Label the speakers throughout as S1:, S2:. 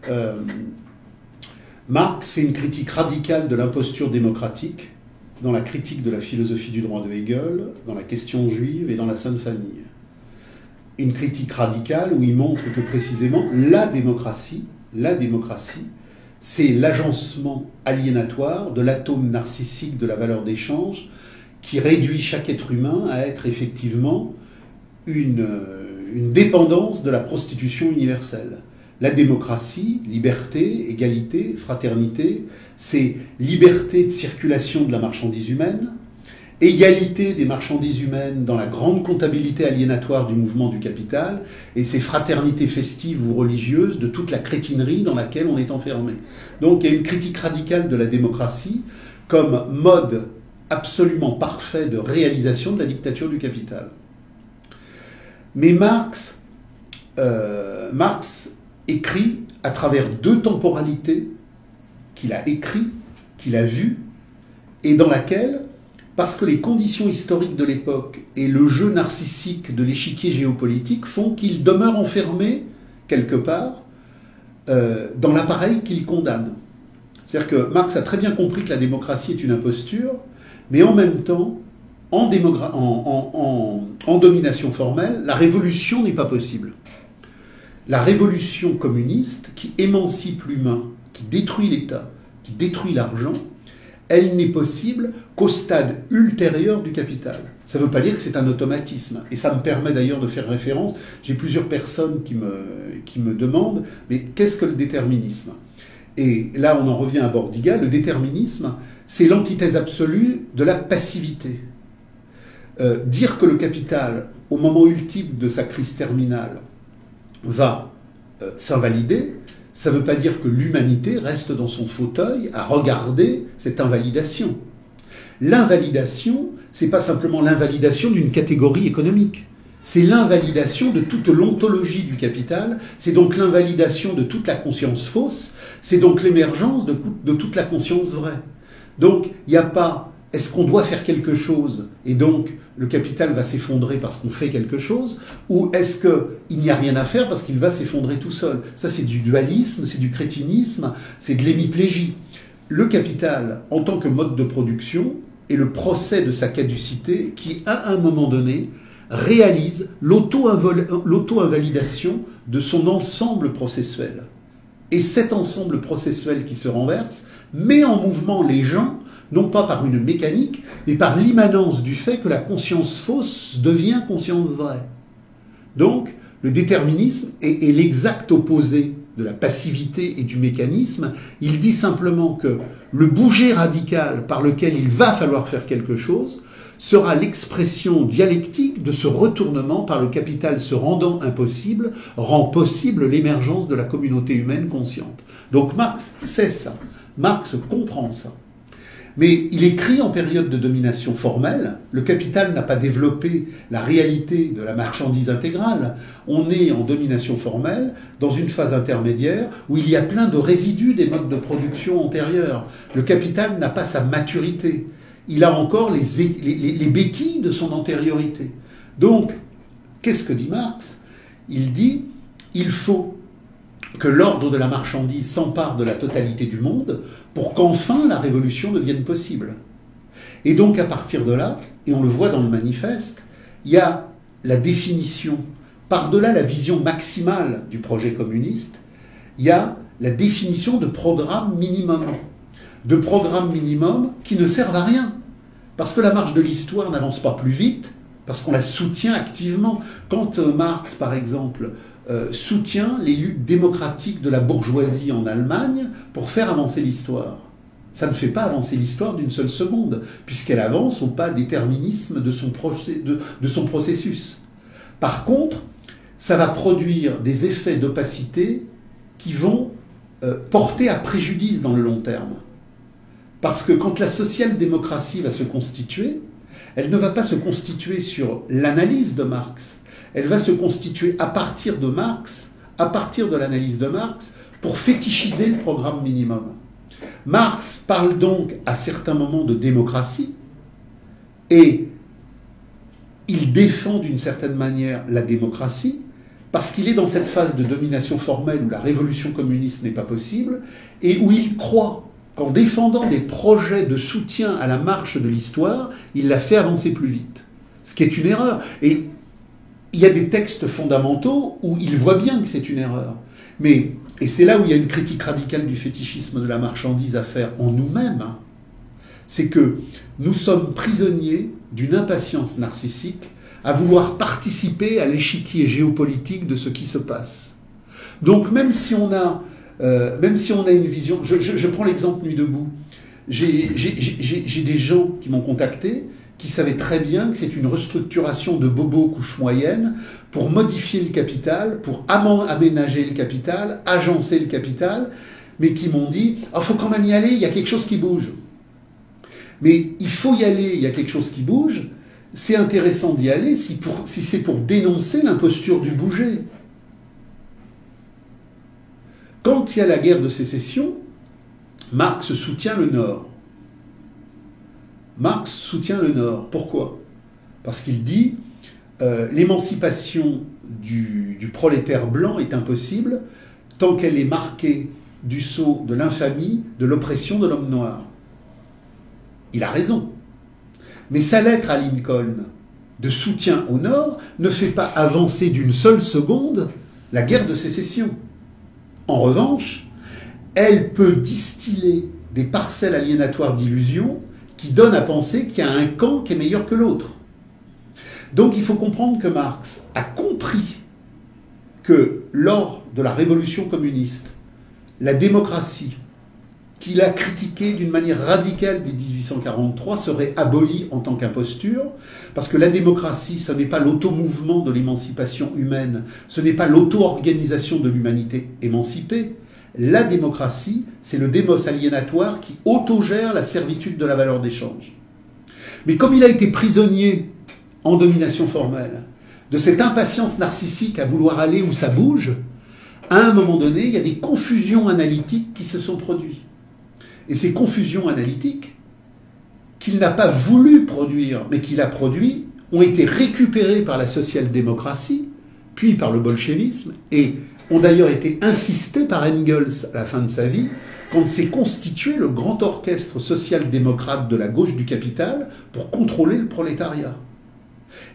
S1: euh, Marx fait une critique radicale de l'imposture démocratique dans la critique de la philosophie du droit de Hegel, dans la question juive et dans la Sainte Famille. Une critique radicale où il montre que précisément la démocratie, c'est l'agencement aliénatoire de l'atome narcissique de la valeur d'échange qui réduit chaque être humain à être effectivement une dépendance de la prostitution universelle. La démocratie, liberté, égalité, fraternité, c'est liberté de circulation de la marchandise humaine, égalité des marchandises humaines dans la grande comptabilité aliénatoire du mouvement du capital, et c'est fraternité festive ou religieuse de toute la crétinerie dans laquelle on est enfermé. Donc il y a une critique radicale de la démocratie comme mode absolument parfait de réalisation de la dictature du capital. Mais Marx écrit à travers deux temporalités qu'il a écrit, qu'il a vues, et dans laquelle, parce que les conditions historiques de l'époque et le jeu narcissique de l'échiquier géopolitique font qu'il demeure enfermé, quelque part, dans l'appareil qu'il condamne. C'est-à-dire que Marx a très bien compris que la démocratie est une imposture, mais en même temps, en domination formelle, la révolution n'est pas possible. La révolution communiste qui émancipe l'humain, qui détruit l'État, qui détruit l'argent, elle n'est possible qu'au stade ultérieur du capital. Ça ne veut pas dire que c'est un automatisme. Et ça me permet d'ailleurs de faire référence. J'ai plusieurs personnes qui me demandent, mais qu'est-ce que le déterminisme? Et là, on en revient à Bordiga. Le déterminisme, c'est l'antithèse absolue de la passivité. Dire que le capital, au moment ultime de sa crise terminale, va s'invalider, ça ne veut pas dire que l'humanité reste dans son fauteuil à regarder cette invalidation. L'invalidation, ce n'est pas simplement l'invalidation d'une catégorie économique. C'est l'invalidation de toute l'ontologie du capital, c'est donc l'invalidation de toute la conscience fausse, c'est donc l'émergence de toute la conscience vraie. Donc, il n'y a pas « est-ce qu'on doit faire quelque chose ?» et donc le capital va s'effondrer parce qu'on fait quelque chose, ou est-ce qu'il n'y a rien à faire parce qu'il va s'effondrer tout seul? Ça, c'est du dualisme, c'est du crétinisme, c'est de l'hémiplégie. Le capital, en tant que mode de production, est le procès de sa caducité qui, à un moment donné, réalise l'auto-invalidation de son ensemble processuel. Et cet ensemble processuel qui se renverse met en mouvement les gens, non pas par une mécanique, mais par l'immanence du fait que la conscience fausse devient conscience vraie. Donc, le déterminisme est l'exact opposé de la passivité et du mécanisme. Il dit simplement que le bouger radical par lequel il va falloir faire quelque chose sera l'expression dialectique de ce retournement par le capital se rendant impossible, rend possible l'émergence de la communauté humaine consciente. Donc Marx sait ça, Marx comprend ça. Mais il écrit en période de domination formelle, le capital n'a pas développé la réalité de la marchandise intégrale, on est en domination formelle, dans une phase intermédiaire où il y a plein de résidus des modes de production antérieurs. Le capital n'a pas sa maturité, il a encore les béquilles de son antériorité. Donc, qu'est-ce que dit Marx? Il dit, il faut que l'ordre de la marchandise s'empare de la totalité du monde pour qu'enfin la révolution devienne possible. Et donc à partir de là, et on le voit dans le manifeste, il y a la définition, par-delà la vision maximale du projet communiste, il y a la définition de programmes minimum qui ne servent à rien. Parce que la marche de l'histoire n'avance pas plus vite, parce qu'on la soutient activement. Quand Marx, par exemple, soutient les luttes démocratiques de la bourgeoisie en Allemagne pour faire avancer l'histoire. Ça ne fait pas avancer l'histoire d'une seule seconde, puisqu'elle avance au pas déterminisme de son processus. Par contre, ça va produire des effets d'opacité qui vont porter à préjudice dans le long terme. Parce que quand la social-démocratie va se constituer, elle ne va pas se constituer sur l'analyse de Marx, elle va se constituer à partir de Marx, à partir de l'analyse de Marx, pour fétichiser le programme minimum. Marx parle donc à certains moments de démocratie, et il défend d'une certaine manière la démocratie, parce qu'il est dans cette phase de domination formelle où la révolution communiste n'est pas possible, et où il croit qu'en défendant des projets de soutien à la marche de l'histoire, il la fait avancer plus vite. Ce qui est une erreur. Et il y a des textes fondamentaux où il voit bien que c'est une erreur. Et c'est là où il y a une critique radicale du fétichisme de la marchandise à faire en nous-mêmes. Hein. C'est que nous sommes prisonniers d'une impatience narcissique à vouloir participer à l'échiquier géopolitique de ce qui se passe. Donc même si on a une vision... Je prends l'exemple Nuit debout. J'ai des gens qui m'ont contacté qui savaient très bien que c'est une restructuration de bobos couche moyenne pour modifier le capital, pour aménager le capital, agencer le capital, mais qui m'ont dit « il faut quand même y aller, il y a quelque chose qui bouge ». Mais il faut y aller, il y a quelque chose qui bouge. C'est intéressant d'y aller si c'est pour dénoncer l'imposture du bouger. Quand il y a la guerre de sécession, Marx soutient le Nord. Marx soutient le Nord. Pourquoi? Parce qu'il dit l'émancipation du prolétaire blanc est impossible tant qu'elle est marquée du sceau de l'infamie, de l'oppression de l'homme noir. Il a raison. Mais sa lettre à Lincoln de soutien au Nord ne fait pas avancer d'une seule seconde la guerre de sécession. En revanche, elle peut distiller des parcelles aliénatoires d'illusions qui donnent à penser qu'il y a un camp qui est meilleur que l'autre. Donc il faut comprendre que Marx a compris que lors de la révolution communiste, la démocratie, qu'il a critiquée d'une manière radicale dès 1843, serait abolie en tant qu'imposture, parce que la démocratie, ce n'est pas l'automouvement de l'émancipation humaine, ce n'est pas l'auto-organisation de l'humanité émancipée. La démocratie, c'est le démos aliénatoire qui autogère la servitude de la valeur d'échange. Mais comme il a été prisonnier en domination formelle de cette impatience narcissique à vouloir aller où ça bouge, à un moment donné, il y a des confusions analytiques qui se sont produites. Et ces confusions analytiques, qu'il n'a pas voulu produire, mais qu'il a produit, ont été récupérées par la social-démocratie, puis par le bolchevisme, et ont d'ailleurs été insistées par Engels à la fin de sa vie, quand s'est constitué le grand orchestre social-démocrate de la gauche du capital pour contrôler le prolétariat.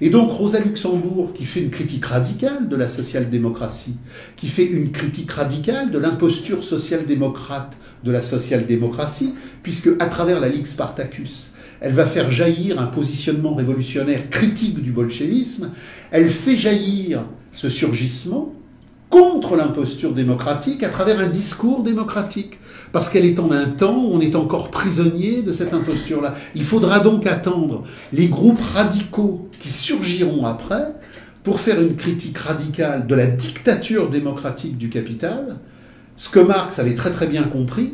S1: Et donc Rosa Luxembourg, qui fait une critique radicale de la social-démocratie, qui fait une critique radicale de l'imposture social-démocrate de la social-démocratie, puisque à travers la Ligue Spartacus, elle va faire jaillir un positionnement révolutionnaire critique du bolchevisme, elle fait jaillir ce surgissement contre l'imposture démocratique à travers un discours démocratique. Parce qu'elle est en un temps où on est encore prisonnier de cette imposture-là. Il faudra donc attendre les groupes radicaux qui surgiront après pour faire une critique radicale de la dictature démocratique du capital, ce que Marx avait très très bien compris,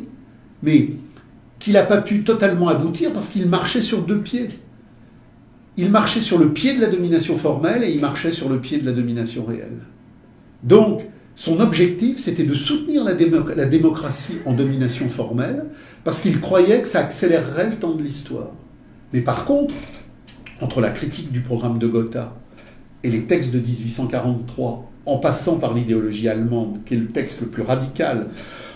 S1: mais qu'il n'a pas pu totalement aboutir parce qu'il marchait sur deux pieds. Il marchait sur le pied de la domination formelle et il marchait sur le pied de la domination réelle. Donc, son objectif, c'était de soutenir la démocratie en domination formelle, parce qu'il croyait que ça accélérerait le temps de l'histoire. Mais par contre, entre la critique du programme de Gotha et les textes de 1843, en passant par l'idéologie allemande, qui est le texte le plus radical,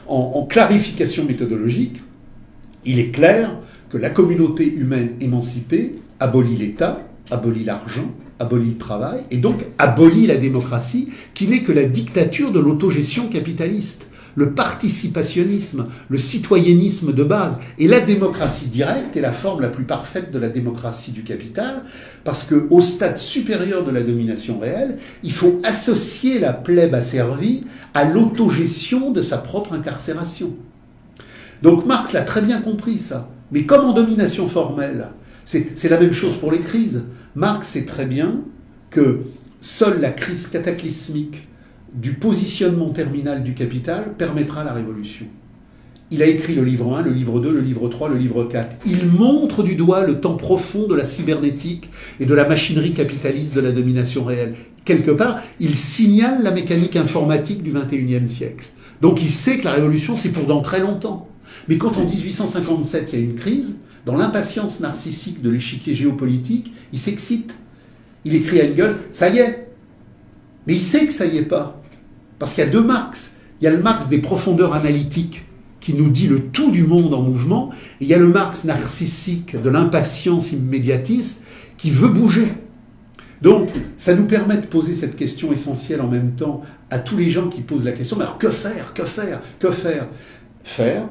S1: en clarification méthodologique, il est clair que la communauté humaine émancipée abolit l'État, abolit l'argent, abolit le travail, et donc abolit la démocratie, qui n'est que la dictature de l'autogestion capitaliste, le participationnisme, le citoyennisme de base. Et la démocratie directe est la forme la plus parfaite de la démocratie du capital, parce qu'au stade supérieur de la domination réelle, il faut associer la plèbe asservie à l'autogestion de sa propre incarcération. Donc Marx l'a très bien compris, ça. Mais comme en domination formelle, c'est la même chose pour les crises. Marx sait très bien que seule la crise cataclysmique du positionnement terminal du capital permettra la révolution. Il a écrit le livre 1, le livre 2, le livre 3, le livre 4. Il montre du doigt le temps profond de la cybernétique et de la machinerie capitaliste de la domination réelle. Quelque part, il signale la mécanique informatique du XXIe siècle. Donc il sait que la révolution, c'est pour dans très longtemps. Mais quand en 1857, il y a une crise, dans l'impatience narcissique de l'échiquier géopolitique, il s'excite. Il écrit à Engels, ça y est, Mais il sait que ça y est pas. Parce qu'il y a deux Marx. Il y a le Marx des profondeurs analytiques qui nous dit le tout du monde en mouvement, et il y a le Marx narcissique de l'impatience immédiatiste qui veut bouger. Donc, ça nous permet de poser cette question essentielle en même temps à tous les gens qui posent la question, mais alors que faire? Que faire? Que faire? Faire,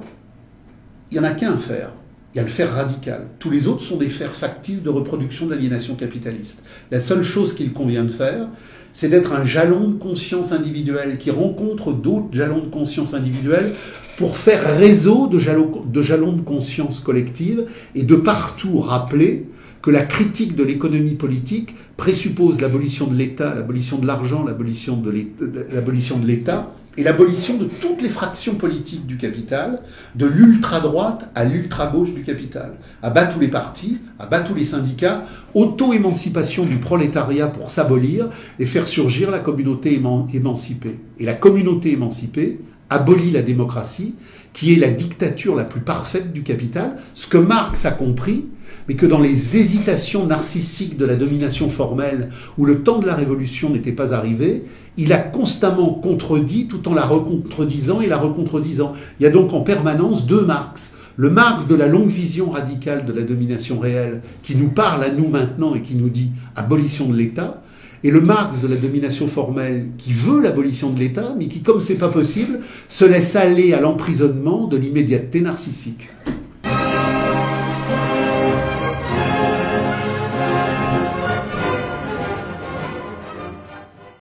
S1: il n'y en a qu'un faire. Il y a le faire radical. Tous les autres sont des fers factices de reproduction de l'aliénation capitaliste. La seule chose qu'il convient de faire, c'est d'être un jalon de conscience individuelle qui rencontre d'autres jalons de conscience individuelle pour faire réseau de jalons de conscience collective et de partout rappeler que la critique de l'économie politique présuppose l'abolition de l'État, l'abolition de l'argent, l'abolition de l'État et l'abolition de toutes les fractions politiques du capital, de l'ultra-droite à l'ultra-gauche du capital. À bas tous les partis, à bas tous les syndicats, auto-émancipation du prolétariat pour s'abolir et faire surgir la communauté émancipée. Et la communauté émancipée abolit la démocratie, qui est la dictature la plus parfaite du capital, ce que Marx a compris, mais que dans les hésitations narcissiques de la domination formelle, où le temps de la révolution n'était pas arrivé, il a constamment contredit tout en la recontredisant et la recontredisant. Il y a donc en permanence deux Marx. Le Marx de la longue vision radicale de la domination réelle, qui nous parle à nous maintenant et qui nous dit abolition de l'État, et le Marx de la domination formelle qui veut l'abolition de l'État, mais qui, comme c'est pas possible, se laisse aller à l'emprisonnement de l'immédiateté narcissique.